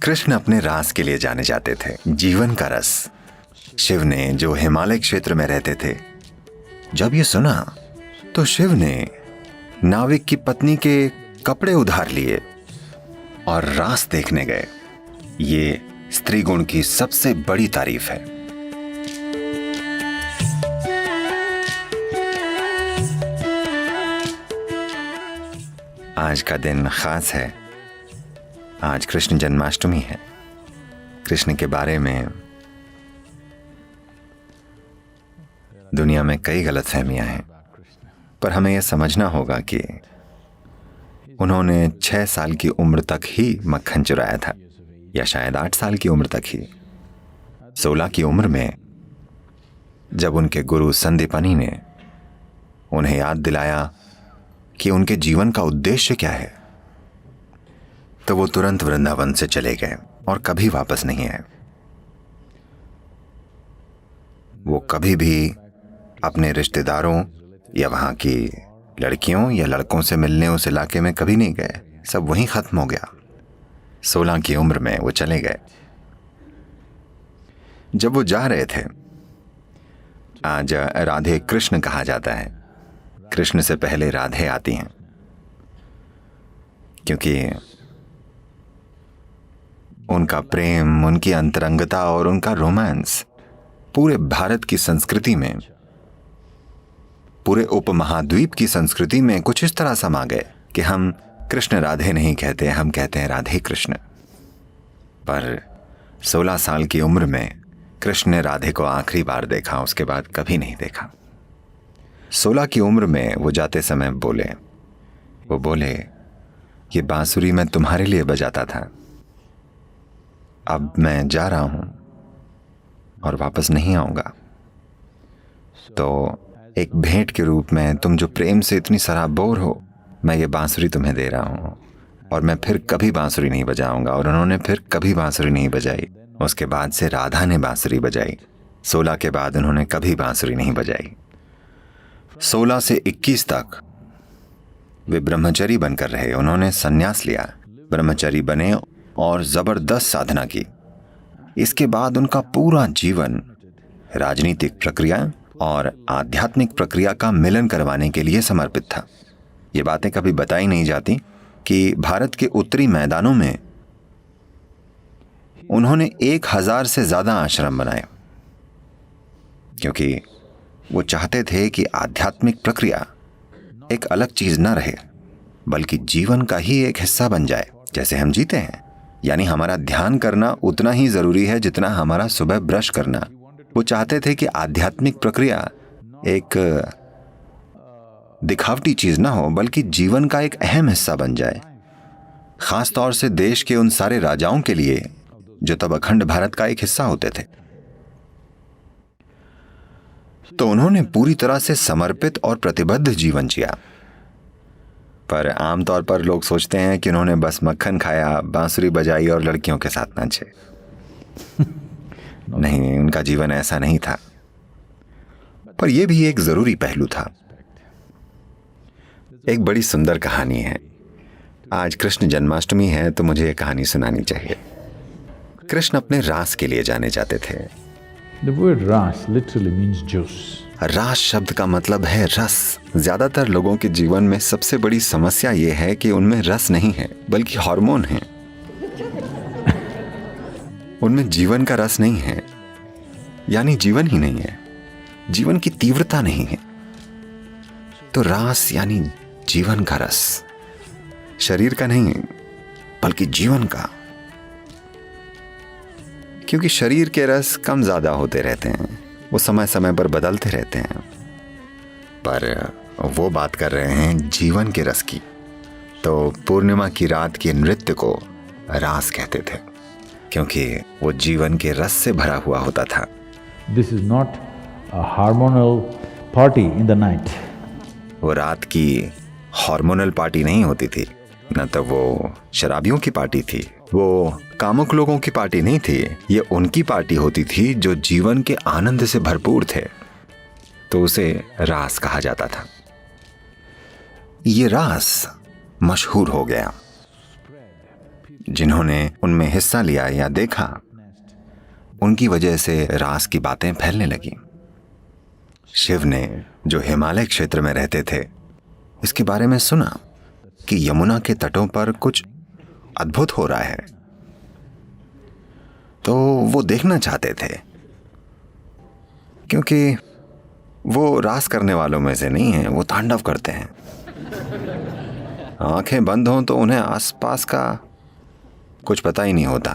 कृष्ण अपने रास के लिए जाने जाते थे, जीवन का रस। शिव ने, जो हिमालय क्षेत्र में रहते थे, जब ये सुना तो शिव ने नाविक की पत्नी के कपड़े उधार लिए और रास देखने गए। ये स्त्री गुण की सबसे बड़ी तारीफ है। आज का दिन खास है। आज कृष्ण जन्माष्टमी है। कृष्ण के बारे में दुनिया में कई गलतफहमियां हैं, पर हमें यह समझना होगा कि उन्होंने 6 साल की उम्र तक ही मक्खन चुराया था, या शायद 8 साल की उम्र तक ही। 16 की उम्र में जब उनके गुरु संदीपनी ने उन्हें याद दिलाया कि उनके जीवन का उद्देश्य क्या है, तो वो तुरंत वृंदावन से चले गए और कभी वापस नहीं आए। वो कभी भी अपने रिश्तेदारों या वहां की लड़कियों या लड़कों से मिलने उस इलाके में कभी नहीं गए। सब वहीं खत्म हो गया। 16 की उम्र में वो चले गए। जब वो जा रहे थे, आज राधे कृष्ण कहा जाता है। कृष्ण से पहले राधे आती हैं, क्योंकि उनका प्रेम, उनकी अंतरंगता और उनका रोमांस पूरे भारत की संस्कृति में, पूरे उपमहाद्वीप की संस्कृति में कुछ इस तरह समा गए कि हम कृष्ण राधे नहीं कहते, हम कहते हैं राधे कृष्ण। पर 16 साल की उम्र में कृष्ण ने राधे को आखिरी बार देखा, उसके बाद कभी नहीं देखा। 16 की उम्र में वो जाते समय वो बोले, ये बांसुरी मैं तुम्हारे लिए बजाता था, अब मैं जा रहा हूं और वापस नहीं आऊंगा। तो एक भेंट के रूप में, तुम जो प्रेम से इतनी सराबोर हो, मैं ये बांसुरी तुम्हें दे रहा हूं और मैं फिर कभी बांसुरी नहीं बजाऊंगा। और उन्होंने फिर कभी बांसुरी नहीं बजाई। उसके बाद से राधा ने बांसुरी बजाई। 16 के बाद उन्होंने कभी बांसुरी नहीं बजाई। 16 से 21 तक वे ब्रह्मचारी बनकर रहे। उन्होंने संन्यास लिया, ब्रह्मचारी बने और जबरदस्त साधना की। इसके बाद उनका पूरा जीवन राजनीतिक प्रक्रिया और आध्यात्मिक प्रक्रिया का मिलन करवाने के लिए समर्पित था। ये बातें कभी बताई नहीं जाती कि भारत के उत्तरी मैदानों में उन्होंने 1000 से ज्यादा आश्रम बनाए, क्योंकि वो चाहते थे कि आध्यात्मिक प्रक्रिया एक अलग चीज न रहे, बल्कि जीवन का ही एक हिस्सा बन जाए। जैसे हम जीते हैं, यानी हमारा ध्यान करना उतना ही जरूरी है जितना हमारा सुबह ब्रश करना। वो चाहते थे कि आध्यात्मिक प्रक्रिया एक दिखावटी चीज ना हो, बल्कि जीवन का एक अहम हिस्सा बन जाए। खास तौर से देश के उन सारे राजाओं के लिए जो तब अखंड भारत का एक हिस्सा होते थे। तो उन्होंने पूरी तरह से समर्पित और प्रतिबद्ध जीवन जिया। पर आमतौर पर लोग सोचते हैं कि उन्होंने बस मक्खन खाया, बांसुरी बजाई और लड़कियों के साथ नाचे। नहीं, उनका जीवन ऐसा नहीं था। पर यह भी एक जरूरी पहलू था। एक बड़ी सुंदर कहानी है। आज कृष्ण जन्माष्टमी है, तो मुझे यह कहानी सुनानी चाहिए। कृष्ण अपने रास के लिए जाने जाते थे। The word ras literally means juice. रास शब्द का मतलब है रस। ज्यादातर लोगों के जीवन में सबसे बड़ी समस्या यह है कि उनमें रस नहीं है, बल्कि हार्मोन है। उनमें जीवन का रस नहीं है, यानी जीवन ही नहीं है, जीवन की तीव्रता नहीं है। तो रास यानी जीवन का रस, शरीर का नहीं बल्कि जीवन का। क्योंकि शरीर के रस कम ज्यादा होते रहते हैं, वो समय समय पर बदलते रहते हैं। पर वो बात कर रहे हैं जीवन के रस की। तो पूर्णिमा की रात के नृत्य को रास कहते थे, क्योंकि वो जीवन के रस से भरा हुआ होता था। This is not a hormonal party in the night. वो रात की हार्मोनल पार्टी नहीं होती थी, न तो वो शराबियों की पार्टी थी, वो कामुक लोगों की पार्टी नहीं थी। ये उनकी पार्टी होती थी जो जीवन के आनंद से भरपूर थे। तो उसे रास कहा जाता था। ये रास मशहूर हो गया। जिन्होंने उनमें हिस्सा लिया या देखा, उनकी वजह से रास की बातें फैलने लगी। शिव ने, जो हिमालय क्षेत्र में रहते थे, इसके बारे में सुना कि यमुना के तटों पर कुछ अद्भुत हो रहा है, तो वो देखना चाहते थे। क्योंकि वो रास करने वालों में से नहीं है, वो तांडव करते हैं। आंखें बंद हों तो उन्हें आसपास का कुछ पता ही नहीं होता।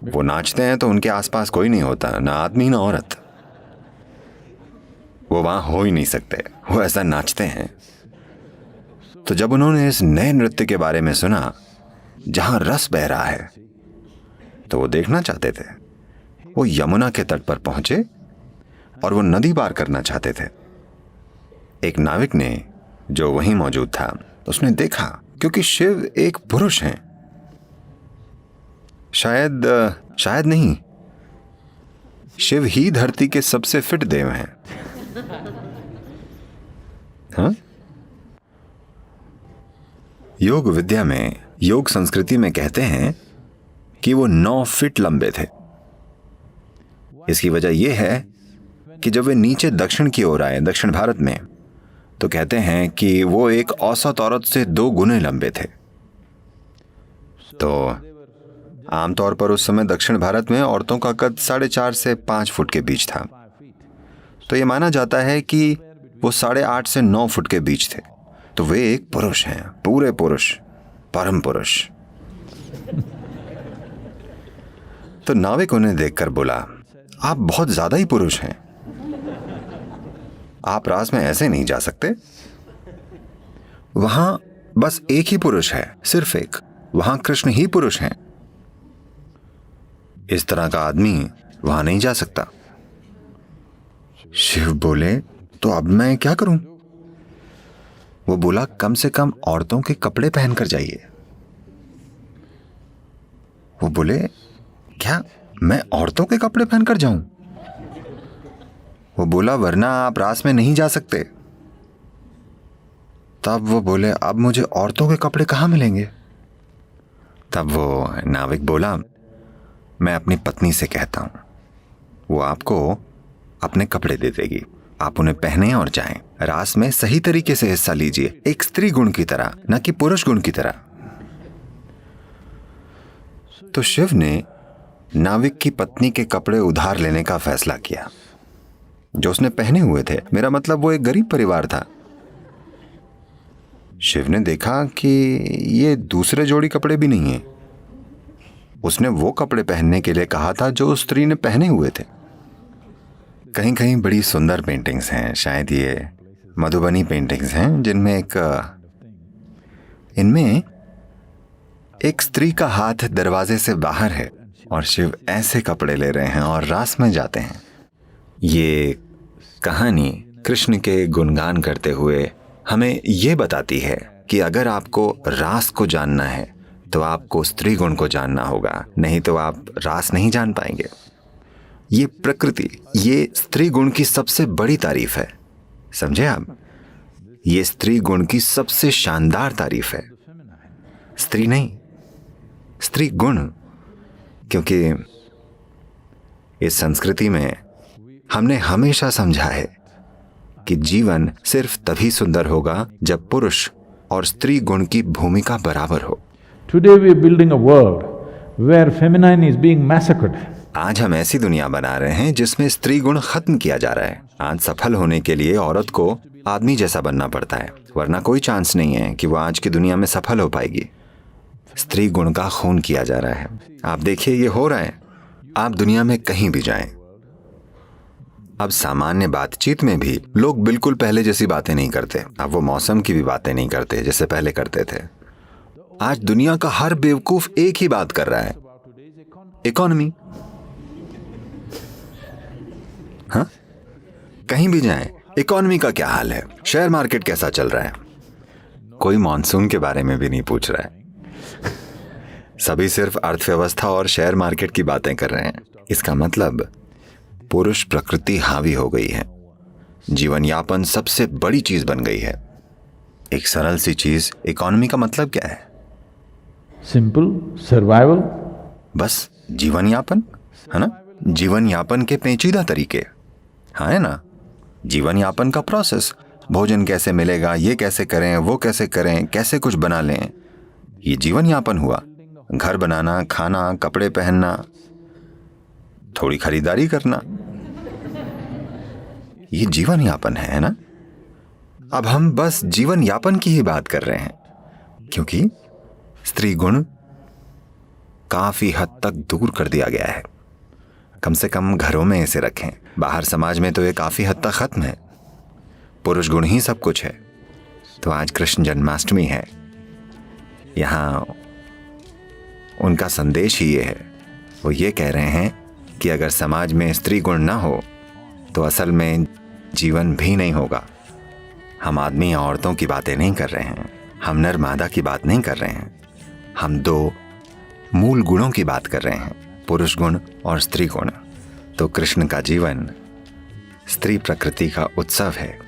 वो नाचते हैं तो उनके आसपास कोई नहीं होता, ना आदमी ना औरत। वो वहां हो ही नहीं सकते, वो ऐसा नाचते हैं। तो जब उन्होंने इस नए नृत्य के बारे में सुना जहां रस बह रहा है, तो वो देखना चाहते थे। वो यमुना के तट पर पहुंचे और वो नदी पार करना चाहते थे। एक नाविक ने, जो वहीं मौजूद था, उसने देखा, क्योंकि शिव एक पुरुष हैं। शायद नहीं, शिव ही धरती के सबसे फिट देव हैं। हाँ? योग विद्या में, योग संस्कृति में कहते हैं कि वो 9 फीट लंबे थे। इसकी वजह यह है कि जब वे नीचे दक्षिण की ओर आए, दक्षिण भारत में, तो कहते हैं कि वो एक औसत औरत से 2 गुने लंबे थे। तो आमतौर पर उस समय दक्षिण भारत में औरतों का कद 4.5 से 5 फुट के बीच था। तो ये माना जाता है कि वो 8.5 से 9 फुट के बीच थे। तो वे एक पुरुष हैं, पूरे पुरुष, परम पुरुष। तो नाविक उन्हें देखकर बोला, आप बहुत ज्यादा ही पुरुष हैं, आप रास में ऐसे नहीं जा सकते। वहां बस एक ही पुरुष है, सिर्फ एक। वहां कृष्ण ही पुरुष हैं। इस तरह का आदमी वहां नहीं जा सकता। शिव बोले, तो अब मैं क्या करूं? वो बोला, कम से कम औरतों के कपड़े पहनकर जाइए। वो बोले, क्या मैं औरतों के कपड़े पहनकर जाऊं? वो बोला, वरना आप रास में नहीं जा सकते। तब वो बोले, अब मुझे औरतों के कपड़े कहां मिलेंगे? तब वो नाविक बोला, मैं अपनी पत्नी से कहता हूं, वो आपको अपने कपड़े दे देगी, आप उन्हें पहने और जाएं। रास में सही तरीके से हिस्सा लीजिए, एक स्त्री गुण की तरह, न कि पुरुष गुण की तरह। तो शिव ने नाविक की पत्नी के कपड़े उधार लेने का फैसला किया, जो उसने पहने हुए थे। मेरा मतलब, वो एक गरीब परिवार था। शिव ने देखा कि ये दूसरे जोड़ी कपड़े भी नहीं है। उसने वो कपड़े पहनने के लिए कहा था जो उस स्त्री ने पहने हुए थे। कहीं कहीं बड़ी सुंदर पेंटिंग्स हैं, शायद ये मधुबनी पेंटिंग्स हैं, जिनमें इनमें एक स्त्री का हाथ दरवाजे से बाहर है और शिव ऐसे कपड़े ले रहे हैं और रास में जाते हैं। ये कहानी कृष्ण के गुणगान करते हुए हमें ये बताती है कि अगर आपको रास को जानना है तो आपको स्त्री गुण को जानना होगा, नहीं तो आप रास नहीं जान पाएंगे। ये प्रकृति, ये स्त्री गुण की सबसे बड़ी तारीफ है, समझे आप? ये स्त्री गुण की सबसे शानदार तारीफ है, स्त्री नहीं, स्त्री गुण। क्योंकि इस संस्कृति में हमने हमेशा समझा है कि जीवन सिर्फ तभी सुंदर होगा जब पुरुष और स्त्री गुण की भूमिका बराबर हो। Today we are building a world where feminine is being massacred. आज हम ऐसी दुनिया बना रहे हैं जिसमें स्त्री गुण खत्म किया जा रहा है। आज सफल होने के लिए औरत को आदमी जैसा बनना पड़ता है, वरना कोई चांस नहीं है कि वो आज की दुनिया में सफल हो पाएगी। स्त्री गुण का खून किया जा रहा है। आप देखिए, ये हो रहा है। आप दुनिया में कहीं भी जाएं, अब सामान्य बातचीत में भी लोग बिल्कुल पहले जैसी बातें नहीं करते। अब वो मौसम की भी बातें नहीं करते जैसे पहले करते थे। आज दुनिया का हर बेवकूफ एक ही बात कर रहा है, इकोनॉमी। हाँ, कहीं भी जाएं, इकोनॉमी का क्या हाल है, शेयर मार्केट कैसा चल रहा है। कोई मॉनसून के बारे में भी नहीं पूछ रहा है। सभी सिर्फ अर्थव्यवस्था और शेयर मार्केट की बातें कर रहे हैं। इसका मतलब पुरुष प्रकृति हावी हो गई है। जीवन यापन सबसे बड़ी चीज बन गई है। एक सरल सी चीज, इकोनॉमी का मतलब क्या है? Simple survival. बस जीवन यापन, है ना? जीवन यापन के पेचीदा तरीके, हाँ है ना? जीवन यापन का प्रोसेस, भोजन कैसे मिलेगा, ये कैसे करें, वो कैसे करें, कैसे कुछ बना लें, ये जीवन यापन हुआ। घर बनाना, खाना, कपड़े पहनना, थोड़ी खरीदारी करना, ये जीवन यापन है ना? अब हम बस जीवन यापन की ही बात कर रहे हैं, क्योंकि स्त्री गुण काफी हद तक दूर कर दिया गया है। कम से कम घरों में इसे रखें, बाहर समाज में तो ये काफी हद तक खत्म है। पुरुष गुण ही सब कुछ है। तो आज कृष्ण जन्माष्टमी है, यहाँ उनका संदेश ही ये है। वो ये कह रहे हैं कि अगर समाज में स्त्री गुण ना हो तो असल में जीवन भी नहीं होगा। हम आदमी या औरतों की बातें नहीं कर रहे हैं, हम नर मादा की बात नहीं कर रहे हैं, हम दो मूल गुणों की बात कर रहे हैं, पुरुष गुण और स्त्री गुण। तो कृष्ण का जीवन स्त्री प्रकृति का उत्सव है,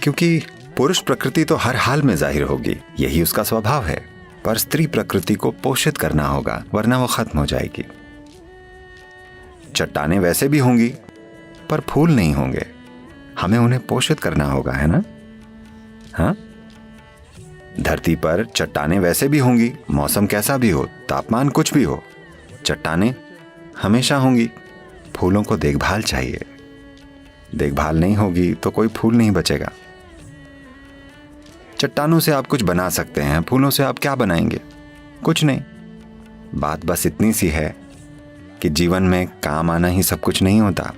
क्योंकि पुरुष प्रकृति तो हर हाल में जाहिर होगी, यही उसका स्वभाव है, पर स्त्री प्रकृति को पोषित करना होगा, वरना वो खत्म हो जाएगी। चट्टानें वैसे भी होंगी पर फूल नहीं होंगे, हमें उन्हें पोषित करना होगा, है ना? हाँ, धरती पर चट्टानें वैसे भी होंगी, मौसम कैसा भी हो, तापमान कुछ भी हो, चट्टानें हमेशा होंगी। फूलों को देखभाल चाहिए, देखभाल नहीं होगी तो कोई फूल नहीं बचेगा। चट्टानों से आप कुछ बना सकते हैं, फूलों से आप क्या बनाएंगे? कुछ नहीं। बात बस इतनी सी है कि जीवन में काम आना ही सब कुछ नहीं होता।